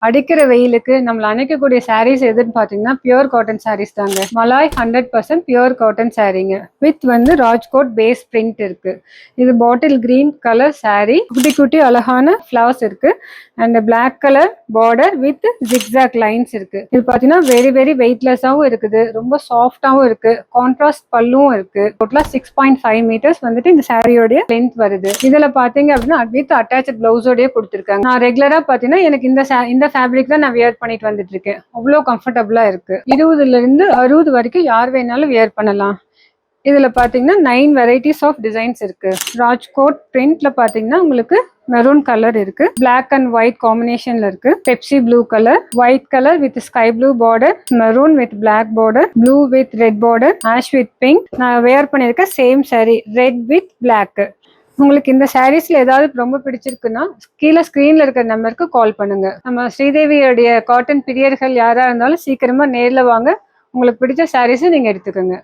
அடிக்கிற வெயிலுக்கு நம்மள அணைக்கக்கூடிய சாரீஸ் எதுன்னு பாத்தீங்கன்னா பியூர் காட்டன் சாரீஸ் தாங்க. மலாய் 100% பியூர் காட்டன் சாரீங்க. வித் வந்து ராஜ்கோட் பேஸ் பிரிண்ட் இருக்கு. இது பாட்டில் கிரீன் கலர் சாரீ. குட்டி குட்டி அழகான ஃபிளவர்ஸ் இருக்கு. And black colour border with zigzag lines இருக்கு. இது பாத்தீங்கன்னா வெரி வெரி வெயிட்லெஸ்ஸாவும் இருக்குது, ரொம்ப சாஃப்டாவும் இருக்கு, கான்ட்ராஸ்ட் பல்லும் இருக்கு. டோட்டலா 6.5 மீட்டர்ஸ் வந்துட்டு இந்த சாரியோட லென்த் வருது. இதுல பாத்தீங்க அப்படின்னா வித் அட்டாச் பிளவுஸோடய கொடுத்துருக்காங்க. நான் ரெகுலரா பாத்தீங்கன்னா எனக்கு இந்த ஃபேப்ரிக் தான் நான் வியர் பண்ணிட்டு வந்துட்டு இருக்கேன். அவ்வளோ கம்ஃபர்டபுளா இருக்கு. 20ல இருந்து 60 வரைக்கும் யார் வேணாலும் வியர் பண்ணலாம். இதுல பாத்தீங்கன்னா 9 வெரைட்டிஸ் ஆஃப் டிசைன்ஸ் இருக்கு. ராஜ்கோட் பிரிண்ட்ல பாத்தீங்கன்னா உங்களுக்கு மெரூன் கலர் இருக்கு, பிளாக் அண்ட் ஒயிட் காம்பினேஷன்ல இருக்கு, Pepsi blue colour, white colour with sky blue border, maroon with black border, blue with red border, ash with pink. நான் வேர் பண்ணிருக்கேன் same sari red with black. உங்களுக்கு இந்த சாரீஸ்ல ஏதாவது ரொம்ப பிடிச்சிருக்குன்னா கீழே ஸ்கிரீன்ல இருக்கிற நம்பருக்கு கால் பண்ணுங்க. நம்ம ஸ்ரீதேவியோடைய காட்டன் பிரியர்கள் யாரா இருந்தாலும் சீக்கிரமா நேர்ல வாங்க. உங்களுக்கு பிடிச்ச சாரீஸ் நீங்க எடுத்துக்கோங்க.